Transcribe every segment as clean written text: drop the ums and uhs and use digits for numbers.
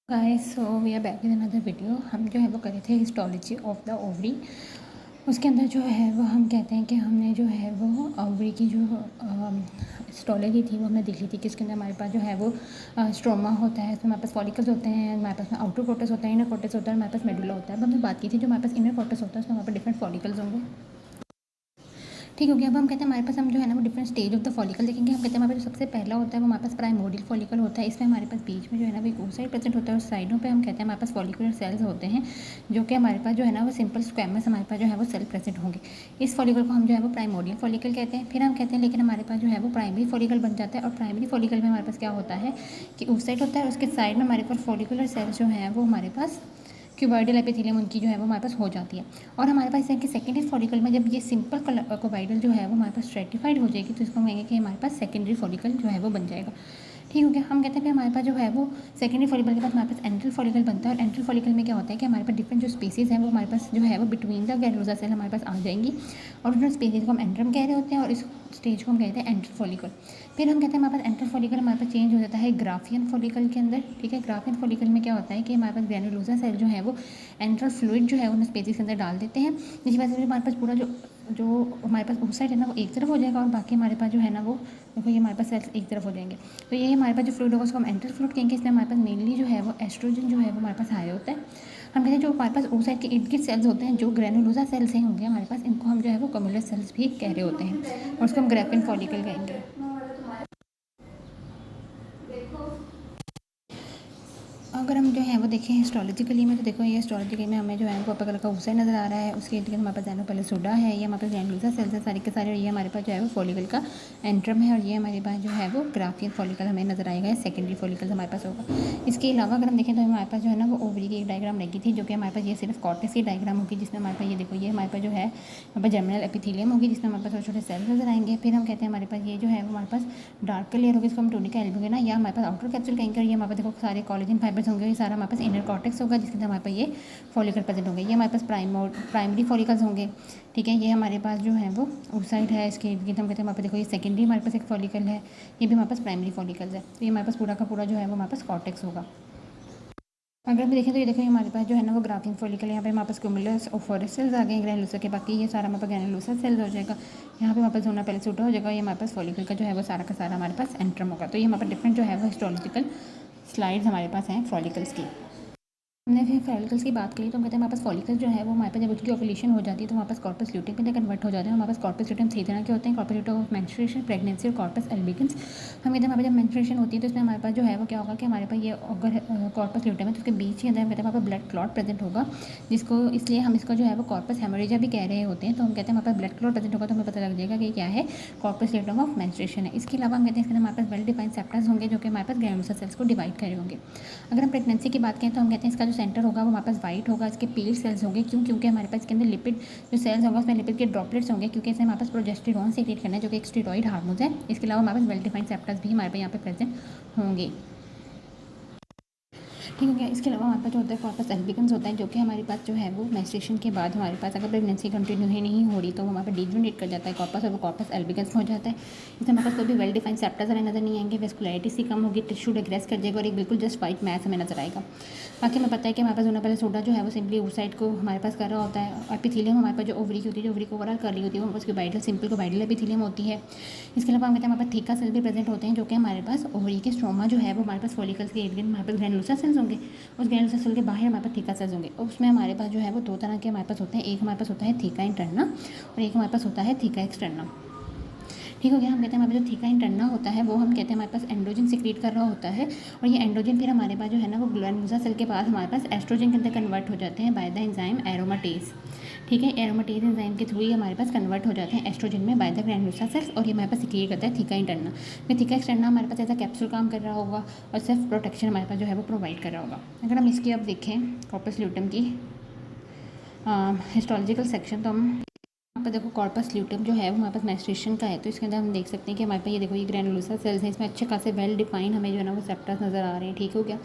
Guys, so we are back with another video. हम जो है वो करे थे हिस्टोलॉजी ऑफ द ओवरी। उसके अंदर जो है वो हम कहते हैं कि हमने जो है वो ओवरी की जो हिस्टोलॉजी थी वो हमने देख ली थी कि इसके अंदर हमारे पास जो है वो स्ट्रोमा होता है, उसमें हमारे पास फॉलिकल्स होते हैं, हमारे पास में आउटर कोर्टेक्स होता है, इनर कोर्टेक्स होता है, हमारे पास मेडुला होता है। अब हमने बात की थी जो हमारे पास इनर कोर्टेक्स होता है उसमें हमारे पास डिफरेंट फॉलिकल्स होंगे। ठीक हो गया। अब हम कहते हैं हमारे पास हम जो है ना वो different stage of the follicle देखेंगे। हम कहते हैं हमारे पास जो सबसे पहला होता है वो हमारे पास प्राइमोर्डियल फॉलिकल होता है। इसमें हमारे पास बीच में जो है ना वो एक ओसाइट प्रेजेंट होता है और साइडों पे हम कहते हैं हमारे पास फॉलिकुलर सेल्स होते हैं जो कि हमारे पास जो है ना वो सिंपल स्क्वैमस हमारे पास जो है वो सेल प्रेजेंट होंगे। इस फॉलिकल को हम जो है वो प्राइमोर्डियल फॉलिकल कहते हैं। फिर हम कहते हैं लेकिन हमारे पास जो है वो प्राइमरी फॉलिकल बन जाता है और प्राइमरी फॉलिकल में हमारे पास क्या होता है कि ओसाइट होता है, उसके साइड में हमारे पास फॉलिकुलर सेल्स जो हैं वो हमारे पास क्यूबॉइडल एपिथेलियम उनकी जो है वो हमारे पास हो जाती है। और हमारे पास इनके सेकेंडरी फॉलिकल में जब ये सिंपल क्यूबॉइडल जो है वो हमारे पास स्ट्रेटिफाइड हो जाएगी तो इसको हम कहेंगे कि हमारे पास सेकेंडरी फॉलिकल जो है वो बन जाएगा। ठीक हो गया। हम कहते हैं कि हमारे पास जो है वो सेकेंडरी फॉलिकल के बाद हमारे पास एंट्रल फॉलिकल बनता है और एंट्रल फॉलिकल में क्या होता है कि हमारे पास डिफरेंट जो स्पीसीज़ हैं वो हमारे पास जो है वो बिटवीन द ग्रैनुलोसा सेल हमारे पास आ जाएंगी और उन स्पीसीज़ को हम एंड्रम कह रहे होते हैं और इस स्टेज को हम कहते हैं एंट्रल फॉलिकल। फिर हम कहते हैं हमारे पास एंट्रल फॉलिकल हमारे पास चेंज हो जाता है ग्राफियन फॉलिकल के अंदर। ठीक है, ग्राफियन फॉलिकल में क्या होता है कि हमारे पास ग्रैनुलोसा सेल जो है वो एंट्रल फ्लूइड जो है उन स्पेसिस के अंदर डाल देते हैं, जिसकी वजह से हमारे पास पूरा जो जो हमारे पास ओसाइट है ना वो एक तरफ हो जाएगा और बाकी हमारे पास जो है ना वो देखो ये हमारे पास सेल्स एक तरफ हो जाएंगे। तो ये हमारे पास जो फ्लूइड होगा उसको हम एंट्रल फ्लूइड कहेंगे। इसमें हमारे पास मेनली जो है वो एस्ट्रोजन जो है वो हमारे पास हाई होता है। हम कहते हैं जो हमारे पास ओसाइट के इर्द गिर्द सेल्स होते हैं जो ग्रैनुलोसा सेल्स हैं होंगे हमारे पास, इनको हम जो है वो कम्युलर सेल्स भी कह रहे होते हैं और उसको हम ग्राफियन फॉलिकल कहेंगे। अगर हम जो है वो देखें हिस्टोलॉजिकली में तो देखो ये हिस्टोलॉजिकली में हमें जो है पर्पल कलर का ऊसर नज़र आ रहा है। उसके इर्द गिर्द हमारे पास ज़ैनोपेलिसोडा है, ये हमारे पास ग्रैनुलोसा सेल्स है सारे के सारे और ये हमारे पास जो है वो फॉलिकल का एंट्रम है और ये हमारे पास जो है वो ग्राफियन फॉलिकल हमें नज़र आएगा, सेकेंडरी फॉलिकल हमारे पास होगा। इसके अलावा अगर हम देखें तो हमारे पास जो है ना वो ओवरी की एक डायग्राम लगी थी जो कि हमारे पास ये सिर्फ कॉर्टेक्स की डायग्राम होगी जिसमें हमारे पास ये देखो ये हमारे पास जो है हमारे पास जर्मिनल एपिथेलियम होगी जिसमें हमारे पास छोटे छोटे सेल्स नजर आएंगे। फिर हम कहते हैं हमारे पास ये जो है वो हमारे पास डार्क लेयर होगी, इसको हम टूनिका एल्बुमिना या हमारे पास आउटर कैप्सूल कहेंगे और ये हमारे पास देखो सारे कोलेजन फाइबर्स होंगे, ये सारा हमारे पास इनर कॉर्टेक्स होगा जिसके अंदर हमारे पास ये फॉलिकल प्रेजेंट होंगे। ये हमारे पास प्राइमरी फॉलिकल्स होंगे। ठीक है, ये हमारे पास जो है वो ओसाइट है, इसके इर्द गिर्द हम कहते हैं हमारे पास देखो ये सेकेंडरी हमारे पास एक फॉलिकल है, ये भी हमारे पास प्राइमरी फॉलिकल्स है। तो ये हमारे पास पूरा का पूरा जो है वो हमारे पास कॉर्टेक्स होगा। अगर हम देखें तो ये देखो ये हमारे पास जो है ना वो ग्राफियन फॉलिकल है, यहाँ पे हमारे पास क्यूमुलस और सेल्स आ गए ग्रैनुलोसा के, बाकी ये सारा हमारे पास ग्रैनुलोसा सेल्स हो जाएगा। यहाँ पे हमारे पास जोना पेलिसोडा हो जाएगा, ये हमारे पास फॉलिकल का जो है वो सारा का सारा हमारे पास एंट्रम होगा। तो ये हमारे पास डिफरेंट जो है वो हिस्टोलॉजिकल स्लाइड्स हमारे पास हैं फॉलिकल्स की। हमने फिर फॉलिकल्स की बात करी तो हम कहते हैं हमारे पास फॉलिकल्स जो है वो हमारे पास जब उसकी ओवुलेशन हो जाती है तो हमारे पास कॉर्पस ल्यूटियम में कन्वर्ट हो जाते हैं। हमारे पास कॉर्पस ल्यूटियम 3 तरह के होते हैं, corpus luteum of menstruation, pregnancy और कॉर्पस एल्बिगन्स। हम कहते हैं हमारे जब मेंस्ट्रुएशन होती है तो इसमें हमारे पास जो है वो क्या होगा कि हमारे पास ये अगर कॉर्पस ल्यूटियम है तो उसके बीच ही अंदर हम कहते हैं हमारे पास ब्लड क्लॉट प्रेजेंट होगा, जिसको इसलिए हम इसको जो है वो कॉर्पस हेमोरेजिया भी कह रहे होते हैं। तो हम कहते हैं हमारे पास ब्लड क्लॉट प्रेजेंट होगा तो हमें पता लग जाएगा कि क्या है कॉर्पस ल्यूटियम ऑफ मेंस्ट्रुएशन है। इसके अलावा हम कहते हैं इसके अंदर हमारे पास वेल डिफाइंड सेप्टास होंगे जो कि हमारे पास ग्रैनुलोसा सेल्स को डिवाइड कर रहे होंगे। अगर हम प्रेगनेंसी की बात करें तो हम कहते हैं इसका जो सेंटर होगा वो हमारे पास वाइट होगा, इसके पील सेल्स होंगे। क्यों? क्योंकि हमारे पास इसके अंदर लिपिड जो सेल्स होगा उसमें लिपिड के ड्रॉपलेट्स होंगे क्योंकि इसमें हमारे पास प्रोजेस्टेरॉन सीक्रेट करना है जो कि एक स्टेरॉइड हार्मोन है। इसके अलावा हमारे पास वेल डिफाइंड सेप्टास भी हमारे पास यहाँ पे प्रेजेंट होंगे। ठीक हो गया। इसके अलावा हमारे पास जो होता है कॉर्पस एल्बिगन्स होता है जो कि हमारे पास जो है वो मेंस्ट्रुएशन के बाद हमारे पास अगर प्रेगनेंसी कंटिन्यू ही नहीं हो रही तो हमारे पास डिजोनेट कर जाता है कॉर्पस और वो कॉर्पस एल्बिगन्स हो जाता है। इसमें हमारे पास कोई भी वेल डिफाइंड सेप्टास हमें नजर नहीं आएंगे, वेस्कुलरिटी सी कम होगी, टिश्यू डिग्रेस कर जाएगा और एक बिल्कुल जस्ट वाइट मैस हमें नजर आएगा। बाकी हमें पता है कि हमारे पास ज़ोनापेलिसोडा जो है वो सिंपली ओसाइट को हमारे पास कर रहा होता है। एपिथेलियम हमारे पास जो ओवरी की होती है, जो ओवरी को ओवरऑल कर रही होती है वो उसकी बाइडल सिंपल को बाइडल एपिथेलियम होती है। इसके अलावा हम कहते हैं हमारे पास थीका सेल भी प्रेजेंट होते हैं जो कि हमारे पास ओवरी के स्ट्रोमा जो है वो हमारे पास फॉलिकल्स के इर्द गिर्द हमारे पास ग्रैनुलोसा सेल्स होंगे, उस ग्रैनुलोसा सेल के बाहर हमारे पास थीका सेल्स होंगे और उसमें हमारे पास जो है वो 2 तरह के हमारे पास होते हैं। एक हमारे पास होता है थीका इंटरना और एक हमारे पास होता है थीका एक्सटर्ना। ठीक हो गया। हम कहते हैं हमारे पास जो थीका इंटरना होता है वो हम कहते हैं हमारे पास एंड्रोजन सिक्रीट कर रहा होता है और ये एंड्रोजन फिर हमारे पास जो है ना वो ग्रैनुलोसा सेल के पास हमारे पास एस्ट्रोजन के अंदर कन्वर्ट हो जाते हैं बाय द एंजाइम एरोमाटेज। ठीक है, एरोमाटेज एंजाइम के थ्रू ही हमारे पास कन्वर्ट हो जाते हैं एस्ट्रोजन में बाय द ग्रैनुलोसा सेल्स और ये हमारे पास सिक्रीट करता है थीका इंटरना। फिर थीका एक्सटर्ना हमारे पास ऐसा कैप्सूल काम कर रहा होगा और सेल्फ प्रोटेक्शन हमारे पास जो है वो प्रोवाइड कर रहा होगा। अगर हम इसकी अब देखें कॉर्पस ल्यूटियम की हिस्टोलॉजिकल सेक्शन तो हम यहाँ पर देखो कॉर्पस ल्यूटियम जो है वो हमारे पास मेंस्ट्रुएशन का है तो इसके अंदर हम देख सकते हैं कि हमारे पास ये देखो ये ग्रैनुलोसा सेल्स हैं, इसमें अच्छे खासे वेल डिफाइन हमें जो है ना वो सेप्टास नज़र आ रहे हैं। ठीक हो गया।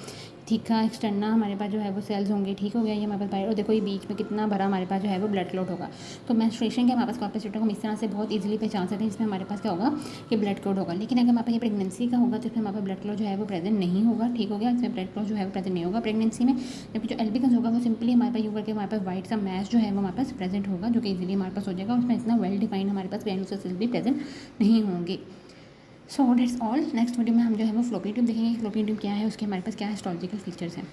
तीखा एक्सटर्ना हमारे पास जो है वो सेल्स होंगे, ठीक हो गया। ये हमारे पास बाहर, और देखो ये बीच में कितना भरा हमारे पास जो है वो ब्लड क्लॉट होगा। तो मेंस्ट्रुएशन के हमारे पास कॉर्पस ल्यूटेम हम इस तरह से बहुत ईजिली पहचान सकते हैं, जिसमें हमारे पास क्या होगा कि ब्लड क्लॉट होगा। लेकिन अगर हमारे पास ये प्रेगनेंसी का होगा तो इसमें हमारे पास ब्लड क्लॉट जो है वो प्रेजेंट नहीं होगा, ठीक हो गया। इसमें ब्लड क्लॉट जो है वो प्रेजेंट नहीं होगा प्रेगनेंसी में। जबकि जो एल्बिकस होगा वो सिंपली हमारे पास यूँ करके हमारे पास वाइट सा मैश जो है वो हमारे पास प्रेजेंट होगा, जो कि ईजिली हमारे पास हो जाएगा। उसमें इतना वेल डिफाइंड हमारे पास ग्रैन्युलोसा सेल भी प्रेजेंट नहीं होंगे। So that's all. Next video में हम जो है वो फ्लोपियन ट्यूब देखेंगे। फ्लोपियन ट्यूब क्या है, उसके हमारे पास क्या हिस्टोलॉजिकल फीचर्स हैं।